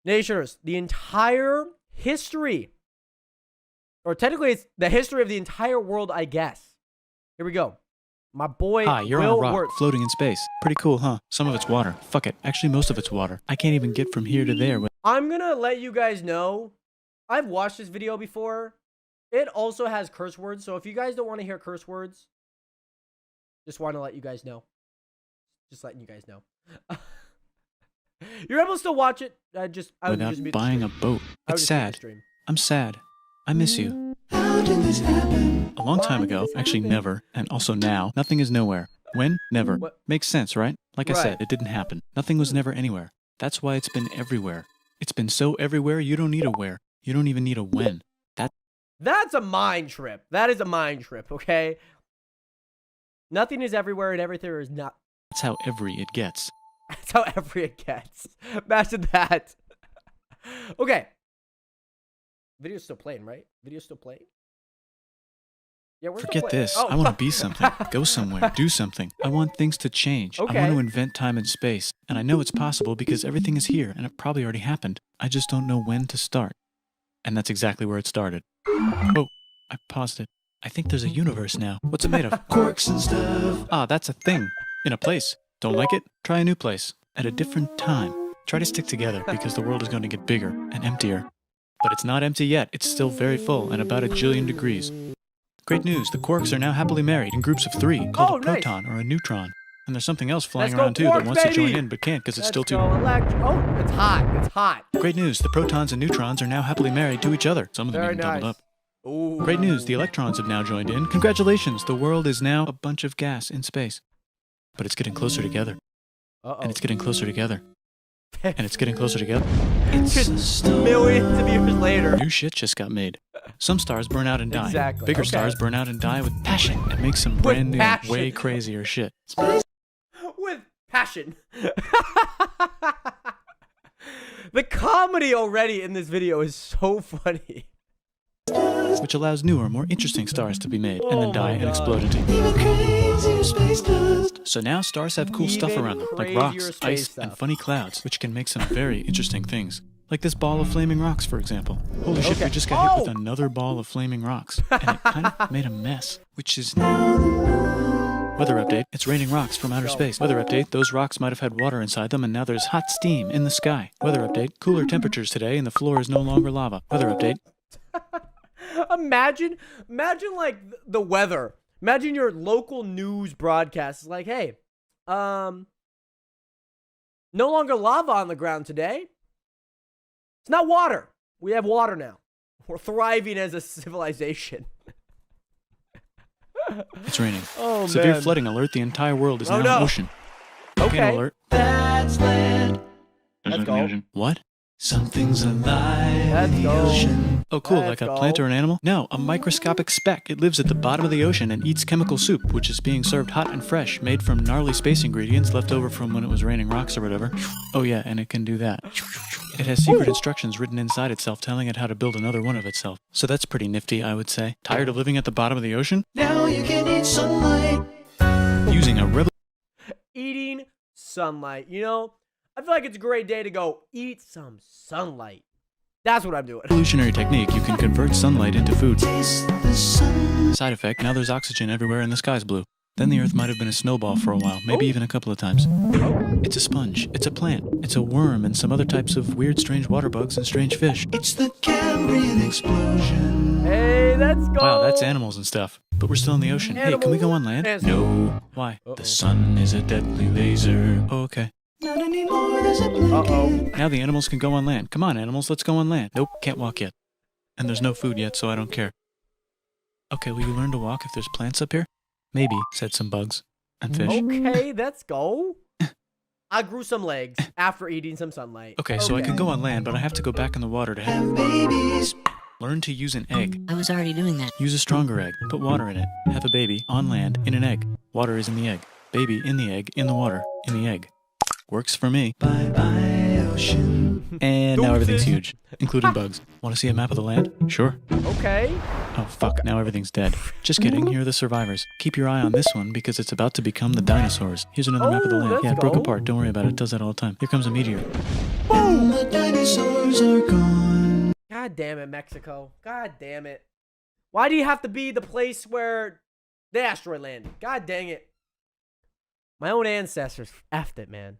Nationers, the entire history, or technically it's the history of the entire world, I guess. Here we go. My boy Hi, you're Will on a rock Wirtz. floating in space. Pretty cool, huh? Some of it's water. Fuck it. Actually, most of it's water. I can't even get from here to there. I'm gonna let you guys know, I've watched this video before. It also has curse words, so if you guys don't want to hear curse words, just want to let you guys know. Just letting you guys know. You're able to still watch it. I would just without buying a boat. It's sad. I'm sad. I miss you. How did this happen? A long time ago, actually never, and also now, nothing is nowhere. When? Never. What? Makes sense, right? Like I Right. said, it didn't happen. Nothing was never anywhere. That's why it's been everywhere. It's been so everywhere, you don't need a where. You don't even need a when. That's a mind trip. That is a mind trip, okay? Nothing is everywhere and everything is not. That's how every it gets. That's how every it gets. Imagine that. Okay. Video's still playing, right? Video's still playing? Yeah, we're still Forget playing. this. Oh. I want to be something. Go somewhere. Do something. I want things to change. Okay. I want to invent time and space. And I know it's possible because everything is here and it probably already happened. I just don't know when to start. And that's exactly where it started. Oh, I paused it. I think there's a universe now. What's it made of? Quirks and stuff. Ah, that's a thing. In a place. Don't like it? Try a new place. At a different time. Try to stick together because the world is going to get bigger and emptier. But it's not empty yet. It's still very full and about 1 jillion degrees. Great news. The quarks are now happily married in groups of 3 called a nice. proton or a neutron. And there's something else flying Let's go around too that quarks, wants to join baby! in but can't because it's Let's still too... go Oh, it's hot. It's hot. Great news. The protons and neutrons are now happily married to each other. Some of them Very even doubled nice. up. Ooh. Great news. The electrons have now joined in. Congratulations. The world is now a bunch of gas in space. But it's getting closer together. Uh-oh. And it's getting closer together. And it's getting closer together. Just millions of years later. New shit just got made. Some stars burn out and die. Exactly, Bigger okay. stars burn out and die with passion and make some brand new, passion. way crazier shit. With passion. The comedy already in this video is so funny. Which allows newer, more interesting stars to be made and Oh then die my and God. explode into. Even crazier space dust. So now stars have cool stuff Even around them, like crazier rocks, space ice, stuff. and funny clouds, which can make some very interesting things. Like this ball of flaming rocks, for example. Holy shit, Okay. we just got hit with Oh! another ball of flaming rocks. And it kind of made a mess, which is now... Weather update, it's raining rocks from outer space. Weather update, those rocks might have had water inside them and now there's hot steam in the sky. Weather update, cooler temperatures today and the floor is no longer lava. Weather update, Imagine like the weather. Imagine your local news broadcast is like, hey, no longer lava on the ground today. It's not water. We have water now. We're thriving as a civilization. it's raining. Oh, Severe man. flooding alert, the entire world is Oh, now no. ocean. Okay. Volcano alert. That's land. Let's go. What? Something's alive Let's in the go. ocean. Oh, cool, Let's like a go. plant or an animal? No, a microscopic speck. It lives at the bottom of the ocean and eats chemical soup, which is being served hot and fresh, made from gnarly space ingredients left over from when it was raining rocks or whatever. Oh yeah, and it can do that. It has secret instructions written inside itself telling it how to build another one of itself. So that's pretty nifty, I would say. Tired of living at the bottom of the ocean? Now you can eat sunlight. Using a Eating sunlight. You know, I feel like it's a great day to go eat some sunlight. That's what I'm doing. revolutionary technique, you can convert sunlight into food. Taste the sun. Side effect, now there's oxygen everywhere and the sky's blue. Then the earth might have been a snowball for a while, maybe even a couple of times. It's a sponge, it's a plant, it's a worm and some other types of weird strange water bugs and strange fish. It's the Cambrian explosion. Hey, let's go. Wow, that's animals and stuff. But we're still in the ocean. Hey, can we go on land? Animals. No. Why? Uh-oh. The sun is a deadly laser. Oh, okay. Not anymore, there's a blinking. Uh-oh. Now the animals can go on land. Come on, animals, let's go on land. Nope, can't walk yet. And there's no food yet, so I don't care. Okay, will you learn to walk if there's plants up here? Maybe, said some bugs. And fish. Okay, let's go. I grew some legs after eating some sunlight. Okay, so I can go on land, but I have to go back in the water to have... Have babies. Learn to use an egg. I was already doing that. Use a stronger egg. Put water in it. Have a baby on land in an egg. Water is in the egg. Baby in the egg, in the water, in the egg. Works for me. Bye-bye, ocean. And now everything's Deuces. huge, including bugs. Want to see a map of the land? Sure. Okay. Oh, fuck, now everything's dead. Just kidding, here are the survivors. Keep your eye on this one because it's about to become the dinosaurs. Here's another map of the Oh, land. let's Yeah, it broke go. apart, don't worry about it, it does that all the time. Here comes a meteor. The dinosaurs. stars are gone. God damn it, Mexico. God damn it. Why do you have to be the place where the asteroid landed? God dang it. My own ancestors effed it, man.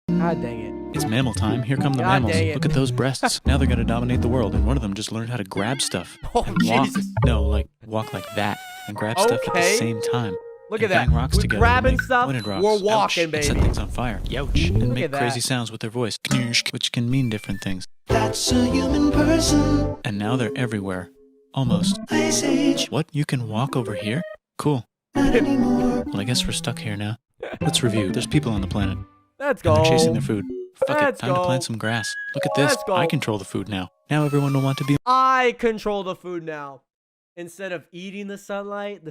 God dang it. It's mammal time. Here come the God mammals. dang it. Look at those breasts. Now they're gonna dominate the world, and one of them just learned how to grab stuff. Oh, and walk. Jesus. No, like walk like that and grab stuff at the Okay. same time. Look and at that. bang rocks We're together grabbing and make stuff. pointed rocks. We're Ouch, walking, and set baby. things on fire. Youch. And Look make at that. crazy sounds with their voice. Knirsch, which can mean different things. That's a human person. And now they're everywhere. Almost. Ice Age, What? You can walk over here? Cool. not anymore. Well, I guess we're stuck here now. Let's review. There's people on the planet. Let's And go. they're chasing their food. Fuck it. Let's Time to go. plant some grass. Look at this. Let's go. I control the food now. Now everyone will want to be. I control the food now. Instead of eating the sunlight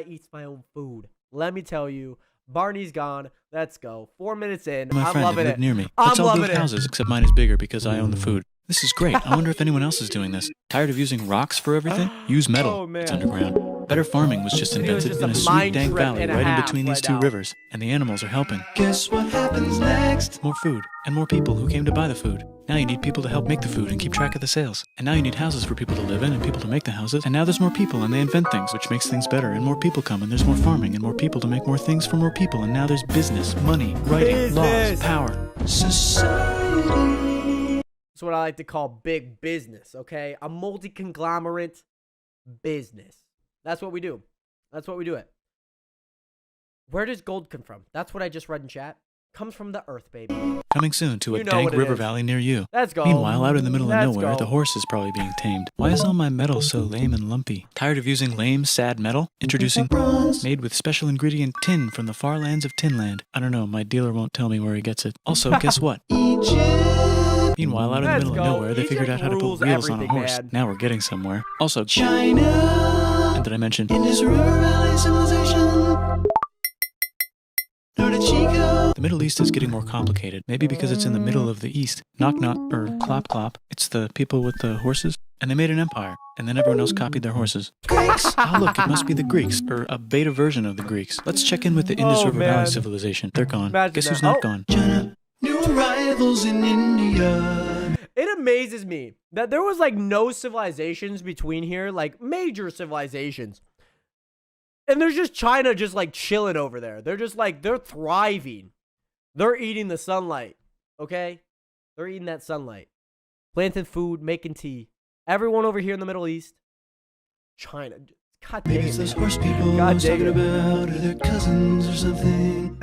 eats my own food. Let me tell you, Barney's gone. Let's go. 4 minutes in. My I'm friend loving and live it. near me. I'm Let's all loving build it. houses, except mine is bigger because I own the food. This is great. I wonder if anyone else is doing this. Tired of using rocks for everything? Use metal. Oh, man. It's underground. Better farming was just This video is invented just in a a sweet mind dank trip valley and a right in half between these right two now. rivers, and the animals are helping. Guess what happens next? More food, and more people who came to buy the food. Now you need people to help make the food and keep track of the sales. And now you need houses for people to live in and people to make the houses. And now there's more people and they invent things, which makes things better. And more people come and there's more farming and more people to make more things for more people. And now there's business, money, writing, laws, Business. power. Society. That's what I like to call big business, okay? A multi-conglomerate business. That's what we do. That's what we do it. Where does gold come from? That's what I just read in chat. Comes from the earth, baby. Coming soon to a You know dank what it river is. valley near you. Let's go. Meanwhile, out in the middle of Let's nowhere, go. the horse is probably being tamed. Why is all my metal so lame and lumpy? Tired of using lame, sad metal? Introducing Bronze. made with special ingredient tin from the far lands of Tinland. I don't know, my dealer won't tell me where he gets it. Also, guess what? Egypt. Meanwhile, out in the Let's middle go. of nowhere, they Egypt figured out how to rules put wheels on a everything, horse. man. Now we're getting somewhere. Also, China. and did I mention? Indus River Valley Civilization. Norte Chico. The Middle East is getting more complicated. Maybe because it's in the middle of the East. Knock knock, or clop clop. It's the people with the horses. And they made an empire. And then everyone else copied their horses. Greeks. Ah, look, it must be the Greeks, or a beta version of the Greeks. Let's check in with the Indus Oh, River man. Valley civilization. They're gone. Imagine Guess that. who's not Oh. gone? China. New arrivals in India. It amazes me that there was like no civilizations between here, like major civilizations. And there's just China just like chilling over there. They're just like, they're thriving. They're eating the sunlight, okay? They're eating that sunlight. Planting food, making tea. Everyone over here in the Middle East, China. God dang Maybe it, it's those man. horse people God I was dang talking it. about, or their cousins or something.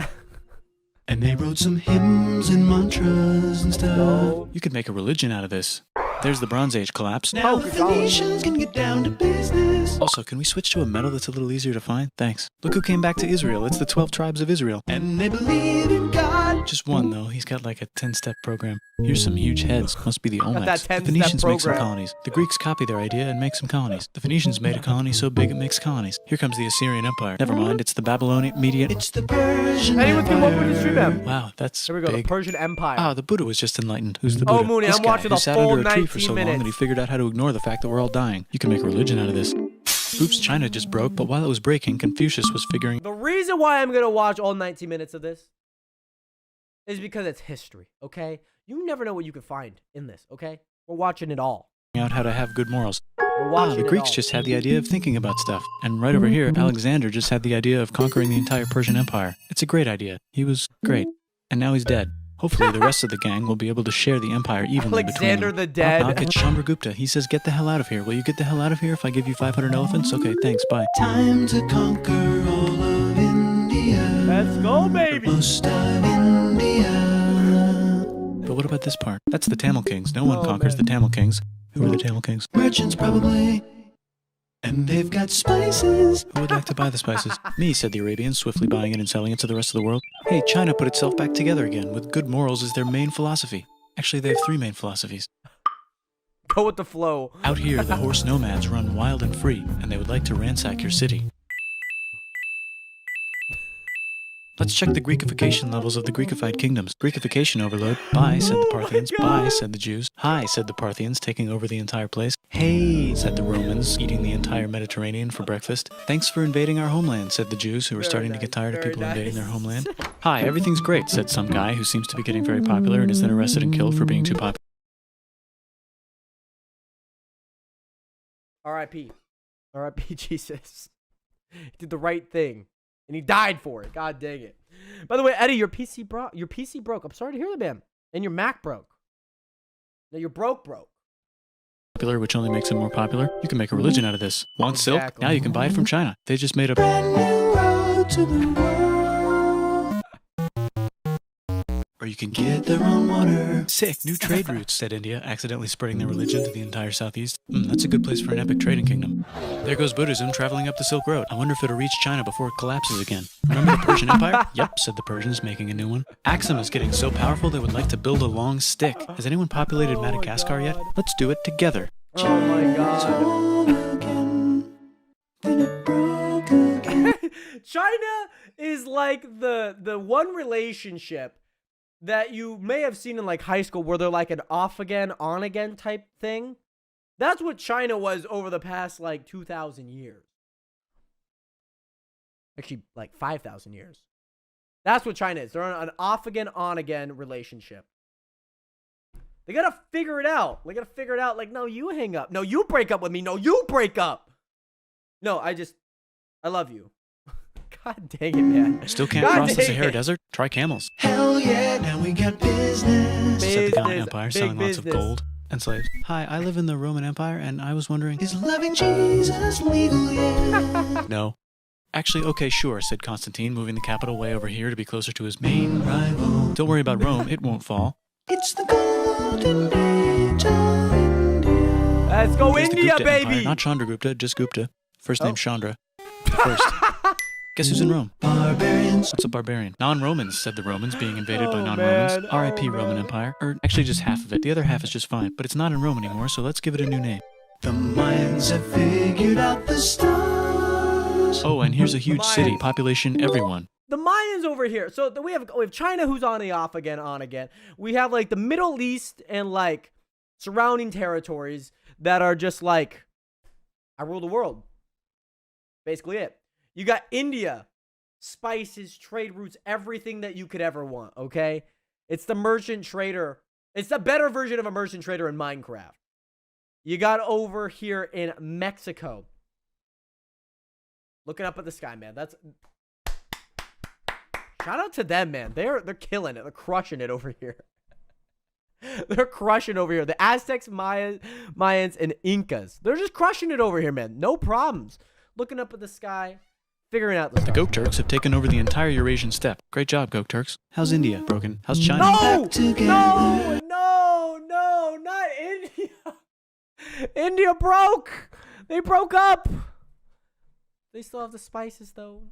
And they wrote some hymns and mantras and stuff. No. You could make a religion out of this. There's the Bronze Age collapse. Now Oh, the good God. Phoenicians can get down to business. Also, can we switch to a metal that's a little easier to find? Thanks. Look who came back to Israel. It's the 12 tribes of Israel. And they believe in God. Just one, though. He's got like a 10-step program. Here's some huge heads. Must be the that Olmecs. 10-step The Phoenicians make some program. colonies. The Greeks copy their idea and make some colonies. The Phoenicians made a colony so big it makes colonies. Here comes the Assyrian Empire. Never mind, it's the Babylonian Median. It's the Persian Anyone can Empire. welcome to the stream, man. Wow, that's Here we go, big. the Persian Empire. Ah, the Buddha was just enlightened. Who's the Oh, Buddha? Mooney, This I'm guy watching who the sat full under a tree for 19 so long that he minutes. figured out how to ignore the fact that we're all dying. You can make a religion out of this. Oops, China just broke, but while it was breaking, Confucius was figuring. The reason why I'm going to watch all 19 minutes of this is because it's history, okay? You never know what you can find in this, okay? We're watching it all. Out how to have good morals. We're Ah, watching the it Greeks all. just had the idea of thinking about stuff. And right over here, Alexander just had the idea of conquering the entire Persian Empire. It's a great idea. He was great. And now he's dead. Hopefully the rest of the gang will be able to share the empire evenly Alexander between them. the Dead. Knock, knock, it's Chandragupta. He says, get the hell out of here. Will you get the hell out of here if I give you 500 elephants? Okay, thanks, bye. Time to conquer all of India. Let's go, baby. Most of India. But what about this part? That's the Tamil Kings. No one Oh, conquers man. the Tamil Kings. Who are the Tamil Kings? Merchants probably. And they've got spices. Who would like to buy the spices? Me, said the Arabians, swiftly buying it and selling it to the rest of the world. Hey, China put itself back together again, with good morals as their main philosophy. Actually, they have 3 main philosophies. Go with the flow. Out here, the horse nomads run wild and free, and they would like to ransack your city. Let's check the Greekification levels of the Greekified kingdoms. Greekification overload. Bye, said the Oh my Parthians. God. Bye, said the Jews. Hi, said the Parthians, taking over the entire place. Hey, said the Romans, eating the entire Mediterranean for breakfast. Thanks for invading our homeland, said the Jews, who were Very starting to get nice, tired of very people invading their nice. homeland. Hi, everything's great, said some guy who seems to be getting very popular and is then arrested and killed for being too popular. R.I.P. R.I.P. Jesus. He did the right thing, and he died for it. God dang it. By the way, Eddie, your PC broke. Your PC broke. I'm sorry to hear that, man. And your Mac broke. No, your broke. Popular, which only makes it more popular. You can make a religion out of this. Want silk? Exactly. Now you can buy it from China. They just made a Brand new road to the world. or you can Get their own water. sick new trade routes, said India, accidentally spreading their religion to the entire southeast. That's a good place for an epic trading kingdom. There goes Buddhism traveling up the Silk Road. I wonder if it'll reach China before it collapses again. Remember the Persian Empire? Yep, said the Persians, making a new one. Axum is getting so powerful they would like to build a long stick. Has anyone populated Oh, Madagascar yet? God. Let's do it together. Oh my God. Whole again. Then it broke again. China is like the one relationship that you may have seen in like high school where they're like an off again, on again type thing. That's what China was over the past like 2,000 years. Actually, like 5,000 years. That's what China is. They're on an off again, on again relationship. They gotta figure it out. They gotta figure it out. Like, no, you hang up. No, you break up with me. No, you break up. No, I love you. God dang it, man. Still can't God cross the dang Sahara it. Desert? Try camels, Hell yeah, now we got business. said the Ghana Business, Empire, big selling lots of business. gold and slaves. Hi, I live in the Roman Empire, and I was wondering... Is loving Jesus legal yet? No. Actually, okay, sure, said Constantine, moving the capital way over here to be closer to his main... Rival. Don't worry about Rome, it won't fall. It's the golden age of India. Let's go There's the India, Gupta Empire, baby. not Chandragupta, just Gupta. First name Oh. Chandra. The first. Guess who's in Rome? Barbarians. What's a barbarian? Non-Romans, said the Romans, being invaded by Oh, non-Romans. man. R.I.P. Oh, Roman man. Empire. Or actually just half of it. The other half is just fine. But it's not in Rome anymore, so let's give it a new name. The Mayans have figured out the stars. Oh, and here's a huge city. Mayans. Population, everyone. The Mayans over here. So we have China who's on the off again, on again. We have like the Middle East and like surrounding territories that are just like, I rule the world. Basically it. You got India, spices, trade routes, everything that you could ever want, okay? It's the merchant trader. It's the better version of a merchant trader in Minecraft. You got over here in Mexico. Looking up at the sky, man. That's shout out to them, man. They're killing it. They're crushing it over here. They're crushing over here. The Aztecs, Mayans, and Incas. They're just crushing it over here, man. No problems. Looking up at the sky, figuring out the The stuff. Gok Turks have taken over the entire Eurasian steppe. Great job, Gok Turks. How's India? Broken. How's China? No! Back together. No, not India. India broke. They broke up. They still have the spices, though.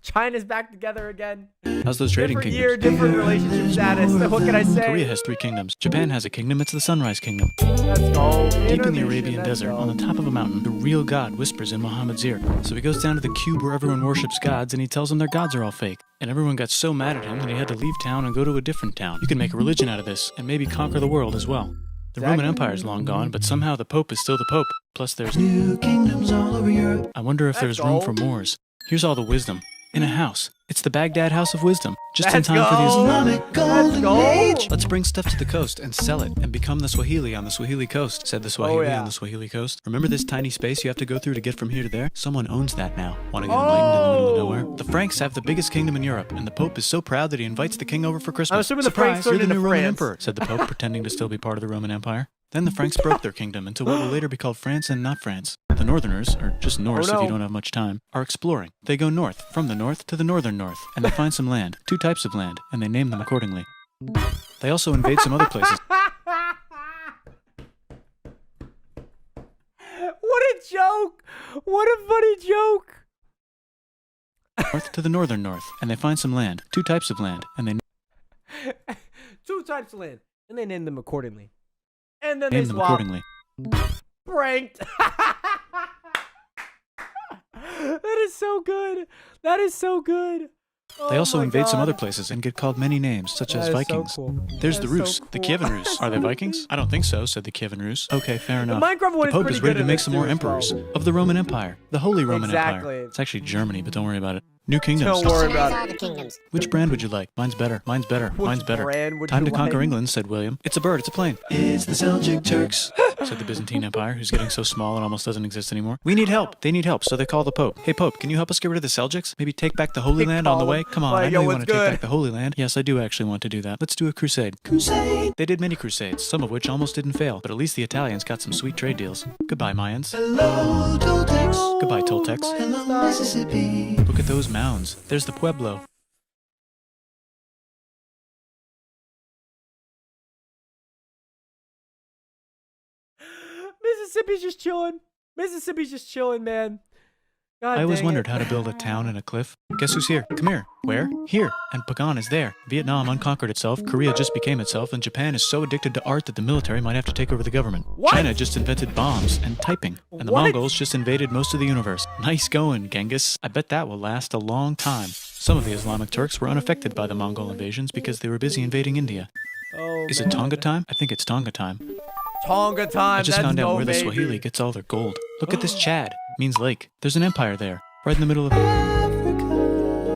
China's back together again. How's those trading Different kingdoms? year, different relationship status. What can I say? Korea has 3 kingdoms. Japan has a kingdom. It's the Sunrise Kingdom. Let's go. Deep in the Intermission, Arabian let's desert, go. on the top of a mountain, the real God whispers in Muhammad's ear. So he goes down to the cube where everyone worships gods, and he tells them their gods are all fake. And everyone got so mad at him that he had to leave town and go to a different town. You can make a religion out of this, and maybe conquer the world as well. The Roman Exactly. Empire is long gone, but somehow the Pope is still the Pope. Plus there's... New kingdoms all over Europe. I wonder if Let's there's room go. for Moors. Here's all the wisdom. In a house. It's the Baghdad House of Wisdom. Just in Let's time for the... go. Islamic golden go. age. Let's bring stuff to the coast and sell it and become the Swahili on the Swahili coast, said the Swahili yeah. on the Swahili coast. Remember this tiny space you have to go through to get from here to there? Someone owns that now. Want to get enlightened in the middle of nowhere? The Franks have the biggest kingdom in Europe, and the Pope is so proud that he invites the king over for Christmas. I'm assuming the Surprise, Franks you're turned the new into Roman France. emperor, said the Pope, pretending to still be part of the Roman Empire. Then the Franks broke their kingdom into what will later be called France and not France. The Northerners, or just Norse Oh, no. if you don't have much time, are exploring. They go north, from the north to the northern north, and they find some land, 2 types of land, and they name them accordingly. They also invade some other places. What a joke! What a funny joke! North to the northern north, and they find some land, 2 types of land, and they 2 types of land, and they name them accordingly. And then name they them swap. accordingly. Pranked. That is so good. That is so good. They Oh also my invade some God. other places and get called many names, such That as is so Vikings. cool. There's That the is Rus, so the cool. Kievan Rus. Are they Vikings? I don't think so, said the Kievan Rus. Okay, fair The enough. Minecraft one The is Pope pretty is ready good to in make this some too more as emperors well. of the Roman Empire, the Holy Roman Exactly. Empire. It's actually Germany, but don't worry about it. New kingdoms. Don't worry about all it. the kingdoms. Which brand would you like? Mine's better. Mine's better. Which Mine's better. brand would Time you to conquer like? England, said William. It's a bird. It's a plane. It's the Seljuk Turks. said the Byzantine Empire, who's getting so small it almost doesn't exist anymore. We need help. They need help, so they call the Pope. Hey, Pope, can you help us get rid of the Seljuks? Maybe take back the Holy Land on the way? Come on, Like, I know yo, you what's want to take good? back the Holy Land. Yes, I do actually want to do that. Let's do a crusade. Crusade. They did many crusades, some of which almost didn't fail, but at least the Italians got some sweet trade deals. Goodbye, Mayans. Hello, Toltecs. Goodbye, Toltecs. Hello, Mississippi. Look at those mounds. There's the Pueblo. Mississippi's just chilling. Mississippi's just chilling, man. God I always dang wondered it. how to build a town in a cliff. Guess who's here? Come here. Where? Here. And Pagan is there. Vietnam unconquered itself, Korea just became itself, and Japan is so addicted to art that the military might have to take over the government. What? China just invented bombs and typing. And the What? Mongols just invaded most of the universe. Nice going, Genghis. I bet that will last a long time. Some of the Islamic Turks were unaffected by the Mongol invasions because they were busy invading India. Oh, Is it man. Tonga time? I think it's Tonga time. Tonga time. I just that's found out no where the baby. Swahili gets all their gold. Look at this Chad. Means lake. There's an empire there. Right in the middle of...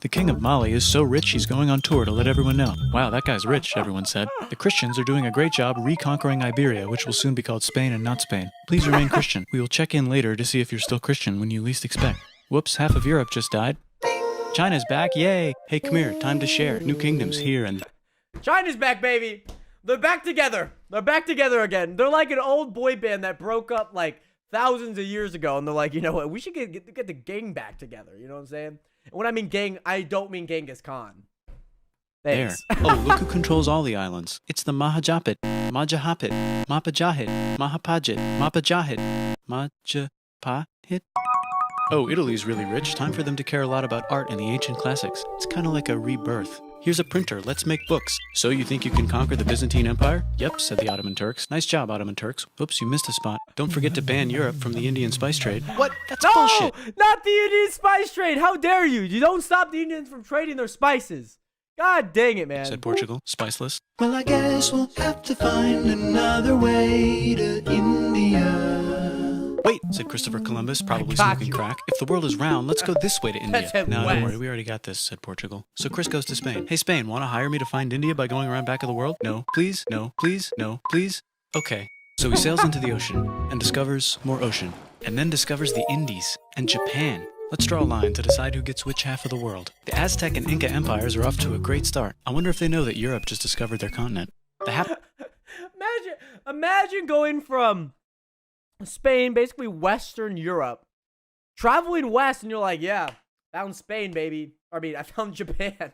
The king of Mali is so rich he's going on tour to let everyone know. Wow, that guy's rich, everyone said. The Christians are doing a great job reconquering Iberia, which will soon be called Spain and not Spain. Please remain Christian. We will check in later to see if you're still Christian when you least expect. Whoops, half of Europe just died. China's back, yay! Hey, come here, time to share. New kingdoms here and... China's back, baby. They're back together. They're back together again. They're like an old boy band that broke up like thousands of years ago, and they're like, you know what? We should get the gang back together. You know what I'm saying? And when I mean gang, I don't mean Genghis Khan. There. Thanks. Oh, look who controls all the islands. It's the Mahajapit, Majahapit, Mapajahit, Mahapajit, Mapajahit, Majapahit. Oh, Italy's really rich. Time for them to care a lot about art and the ancient classics. It's kind of like a rebirth. Here's a printer. Let's make books. So you think you can conquer the Byzantine Empire? Yep, said the Ottoman Turks. Nice job, Ottoman Turks. Oops, you missed a spot. Don't forget to ban Europe from the Indian spice trade. What? That's No, bullshit. not the Indian spice trade. How dare you? You don't stop the Indians from trading their spices. God dang it, man. Said Portugal, spiceless. Well, I guess we'll have to find another way to India. Wait, said Christopher Columbus, probably got smoking you. crack. If the world is round, let's go this way to India. Let's head No, don't west. worry, we already got this, said Portugal. So Chris goes to Spain. Hey, Spain, want to hire me to find India by going around back of the world? No, please, no, please, no, please. Okay. So he sails into the ocean and discovers more ocean, and then discovers the Indies and Japan. Let's draw a line to decide who gets which half of the world. The Aztec and Inca empires are off to a great start. I wonder if they know that Europe just discovered their continent. Imagine going from Spain, basically Western Europe, traveling west, and you're like, yeah, found Spain, baby. I found Japan.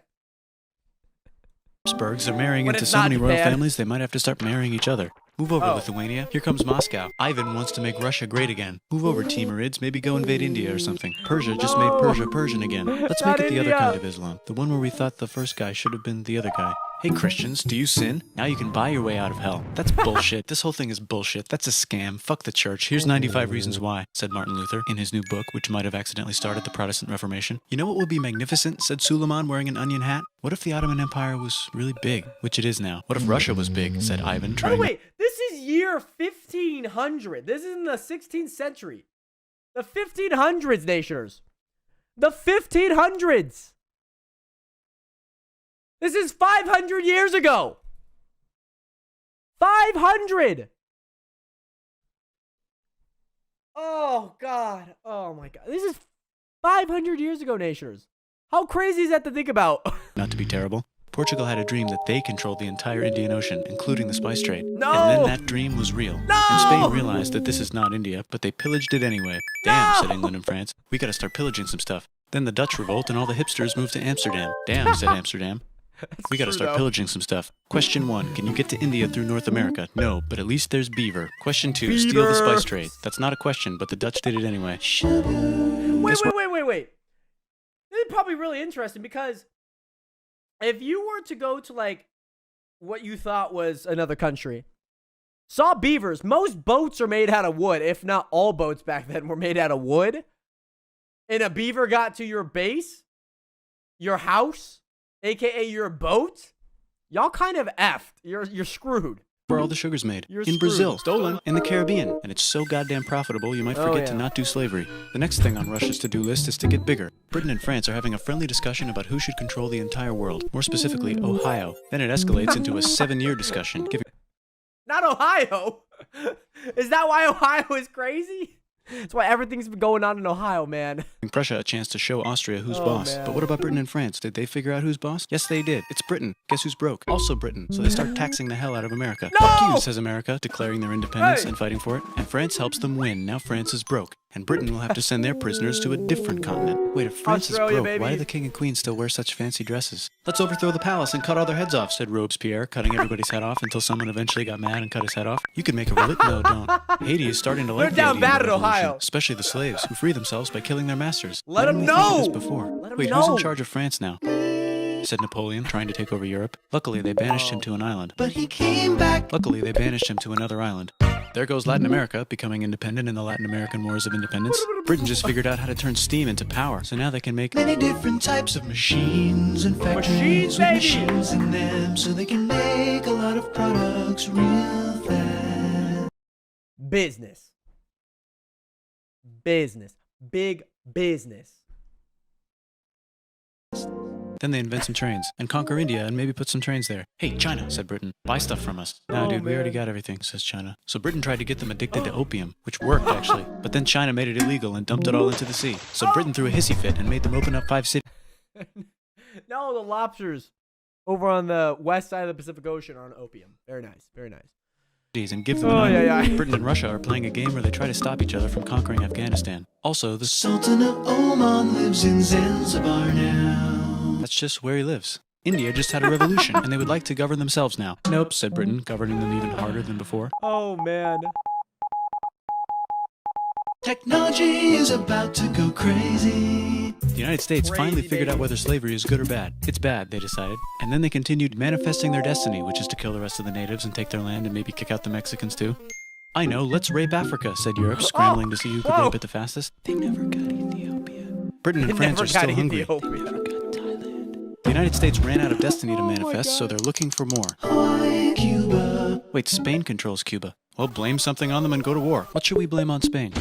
Habsburgs are marrying When into it's so not many royal Japan. families they might have to start marrying each other. Move over, Oh. Lithuania. Here comes Moscow. Ivan wants to make Russia great again. Move over, Timurids. Maybe go invade India or something. Persia just made Persia Persian again. Let's Not make it the other India. kind of Islam. The one where we thought the first guy should have been the other guy. Hey Christians, do you sin? Now you can buy your way out of hell. That's bullshit. This whole thing is bullshit. That's a scam. Fuck the church. Here's 95 reasons why, said Martin Luther in his new book, which might have accidentally started the Protestant Reformation. You know what would be magnificent, said Suleiman wearing an onion hat? What if the Ottoman Empire was really big, which it is now? What if Russia was big, said Ivan, By the trying way, this is year 1500. This is in the 16th century. The 1500s, nationers. The 1500s. This is 500 years ago. 500. Oh, God. Oh, my God. This is 500 years ago, nationers. How crazy is that to think about? not to be terrible. Portugal had a dream that they controlled the entire Indian Ocean, including the spice trade. No! And then that dream was real. No! And Spain realized that this is not India, but they pillaged it anyway. Damn, No! said England and France. We gotta start pillaging some stuff. Then the Dutch revolt and all the hipsters moved to Amsterdam. Damn, said Amsterdam. We gotta true, start though. pillaging some stuff. Question 1. Can you get to India through North America? No, but at least there's beaver. Question 2. Steal the Beaver. spice trade. That's not a question, but the Dutch did it anyway. Wait. Guess This is probably really interesting because if you were to go to like what you thought was another country, saw beavers, most boats are made out of wood, if not all boats back then were made out of wood, and a beaver got to your base, your house, aka your boat, y'all kind of effed. You're screwed. Where all the sugar's made. You're In Brazil, screwed. stolen, in the Caribbean. And it's so goddamn profitable, you might Oh, forget to yeah. not do slavery. The next thing on Russia's to-do list is to get bigger. Britain and France are having a friendly discussion about who should control the entire world, more specifically, Ohio. Then it escalates into a 7-year discussion, giving Not Ohio. Is that why Ohio is crazy? That's why everything's been going on in Ohio, man. Prussia a chance to show Austria who's Oh, boss. man. But what about Britain and France? Did they figure out who's boss? Yes, they did. It's Britain. Guess who's broke? Also Britain. So they start taxing the hell out of America. No! Fuck you, says America, declaring their independence Hey! and fighting for it. And France helps them win. Now France is broke. And Britain will have to send their prisoners to a different continent. Wait, if France Australia, is broke, why baby. do the king and queen still wear such fancy dresses? Let's overthrow the palace and cut all their heads off, said Robespierre, cutting everybody's head off until someone eventually got mad and cut his head off. You could make a No, don't. Haiti is starting to like They're down the bad Indian in Revolution, Ohio. especially the slaves, who free themselves by killing their masters. Let Why 'em didn't we think of know. this before? Let 'em Wait, who's in know. charge of France now? Said Napoleon, trying to take over Europe. Luckily, they banished him to an island. But he came back. Luckily, they banished him to another island. There goes Latin America, becoming independent in the Latin American Wars of Independence. Britain just figured out how to turn steam into power, so now they can make Many different types of machines and Machines, factories with baby. machines in them, so they can make a lot of products real fast. Business. Business. Big business. Then they invent some trains and conquer India and maybe put some trains there. Hey, China, said Britain, buy stuff from us. Nah, Oh, dude, we already man. got everything, says China. So Britain tried to get them addicted to opium, which worked actually. But then China made it illegal and dumped it all into the sea. So Britain threw a hissy fit and made them open up 5 cities. No, the lobsters over on the west side of the Pacific Ocean are on opium. Very nice. Very nice. And give them an Oh, island. yeah, yeah. Britain and Russia are playing a game where they try to stop each other from conquering Afghanistan. Also, the Sultan of Oman lives in Zanzibar now. that's just where he lives. India just had a revolution, and they would like to govern themselves now. Nope, said Britain, governing them even harder than before. Oh, man. Technology is about to go crazy. The United States finally Crazy, figured out baby. whether slavery is good or bad. It's bad, they decided. And then they continued manifesting their destiny, which is to kill the rest of the natives and take their land and maybe kick out the Mexicans too. I know, let's rape Africa, said Europe, scrambling to see who could Whoa. rape it the fastest. They never got Ethiopia. Britain and They France never are still got hungry. Ethiopia. Got Thailand. The United States ran out of destiny to Oh my manifest, so God. they're looking for more. Hawaii, Cuba. Wait, Spain controls Cuba. Well, blame something on them and go to war. What should we blame on Spain?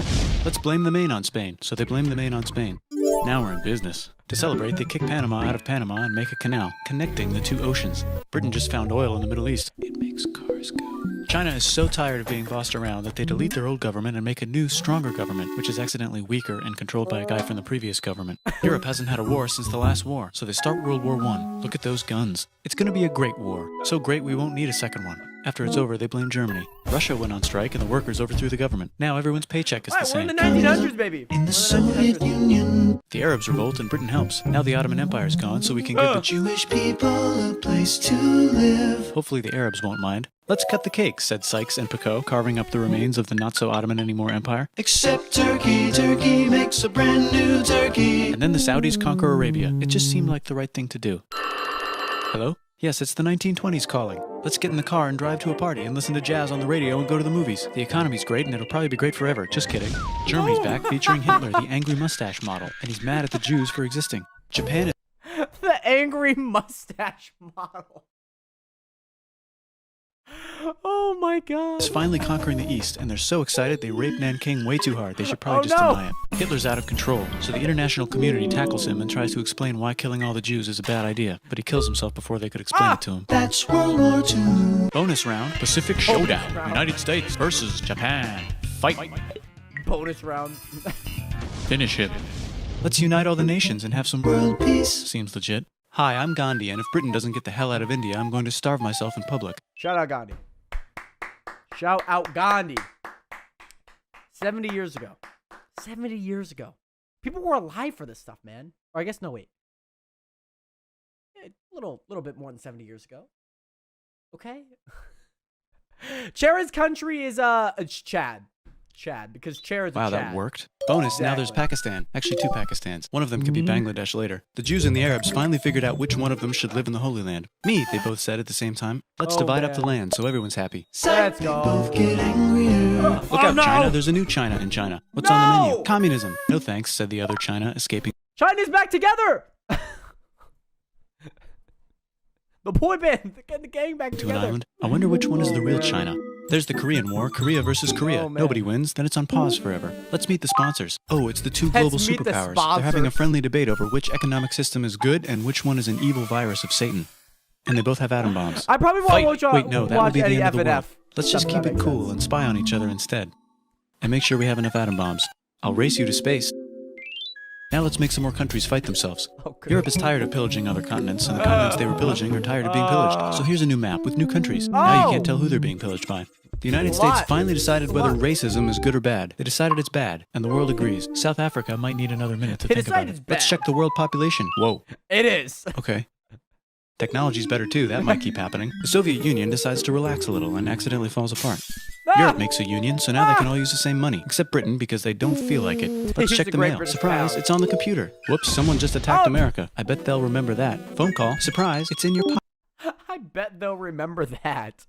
Let's blame the Maine on Spain. So they blame the Maine on Spain. Now we're in business. To celebrate, they kick Panama out of Panama and make a canal, connecting the two oceans. Britain just found oil in the Middle East. It makes cars go. China is so tired of being bossed around that they delete their old government and make a new, stronger government, which is accidentally weaker and controlled by a guy from the previous government. Europe hasn't had a war since the last war, so they start World War I. Look at those guns. It's gonna be a great war. So great we won't need a second one. After it's over, they blame Germany. Russia went on strike and the workers overthrew the government. Now everyone's paycheck is All the right, we're in same. the 1900s, baby. In We're the Soviet 1900s. Union, The Arabs revolt and Britain helps. Now the Ottoman Empire's gone, so we can give the Jewish people a place to live. Hopefully the Arabs won't mind. Let's cut the cake, said Sykes and Picot, carving up the remains of the not-so-Ottoman anymore empire. Except Turkey. Turkey makes a brand new turkey. And then the Saudis conquer Arabia. It just seemed like the right thing to do. Hello? Yes, it's the 1920s calling. Let's get in the car and drive to a party and listen to jazz on the radio and go to the movies. The economy's great and it'll probably be great forever. Just kidding. Germany's back featuring Hitler, the angry mustache model, and he's mad at the Jews for existing. Japan is The angry mustache model. Oh my god. finally conquering the East, and they're so excited they rape Nanking way too hard. They should probably Oh, just no. deny it. Hitler's out of control, so the international community tackles him and tries to explain why killing all the Jews is a bad idea, but he kills himself before they could explain it to him. That's World War II. Bonus round, Pacific Showdown, round. United States versus Japan. Fight. Bonus round. Finish him. Let's unite all the nations and have some World peace. Seems legit. Hi, I'm Gandhi, and if Britain doesn't get the hell out of India, I'm going to starve myself in public. Shout out Gandhi. Shout out Gandhi. 70 years ago. 70 years ago. People were alive for this stuff, man. Or I guess, no, wait. Yeah, little bit more than 70 years ago. Okay? Chair's country is, it's Chad. Chad, because Chair is a Wow, Chad. that worked. Bonus, now there's Exactly. Pakistan. Actually, 2 Pakistans. One of them could be Bangladesh later. The Jews and the Arabs finally figured out which one of them should live in the Holy Land. Me, they both said at the same time. Let's Oh, divide up the man. land so everyone's happy. Let's They go. both get angrier. Look Oh, out, no. China. There's a new China in China. What's on the No. menu? Communism. No thanks, said the other China, escaping China's back together! The boy band. They're getting the gang back to an together. island. I wonder which one is the real China. There's the Korean War, Korea versus Korea. Oh, man. Nobody wins, then it's on pause forever. Let's meet the sponsors. Oh, it's the 2 Let's global meet the superpowers. They're having a sponsors. friendly debate over which economic system is good and which one is an evil virus of Satan. And they both have atom bombs. I probably Fight. won't Wait, no, that will watch be the any end of the world. F&F. Let's just keep it cool and spy on each other instead. And make sure we have enough atom bombs. I'll race you to space. Now let's make some more countries fight themselves. Okay. Europe is tired of pillaging other continents, and the continents they were pillaging are tired of being pillaged. So here's a new map with new countries. Now you can't tell who they're being pillaged by. The United States finally decided whether racism is good or bad. They decided it's bad, and the world agrees. South Africa might need another minute to think about it. Let's check the world population. Whoa. It is. Okay. Technology's better too, that might keep happening. The Soviet Union decides to relax a little and accidentally falls apart. Europe makes a union, so now they can all use the same money, except Britain because they don't feel like it. Let's check the mail. Surprise, it's on the computer. Whoops, someone just attacked America. I bet they'll remember that. Phone call. Surprise, it's in your pocket. I bet they'll remember that.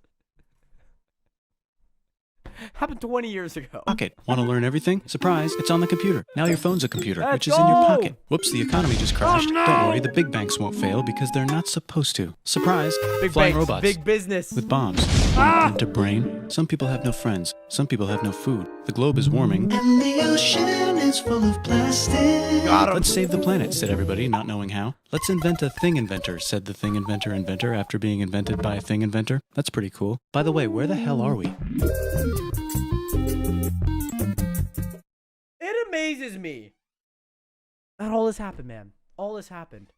Happened 20 years ago. Want to learn everything? Surprise, it's on the computer. Now your phone's a computer, Let's which is in your go. pocket. Whoops, the economy just crashed. Don't worry, the big banks won't fail because they're not supposed to. Surprise, Big flying banks, robots. big business. With bombs. Into brain. Some people have no friends. Some people have no food. The globe is warming. And the ocean is full of plastic. Let's save the planet, said everybody, not knowing how. Let's invent a thing inventor, said the thing inventor after being invented by a thing inventor. That's pretty cool. By the way, where the hell are we? It amazes me that all this happened, man. All this happened.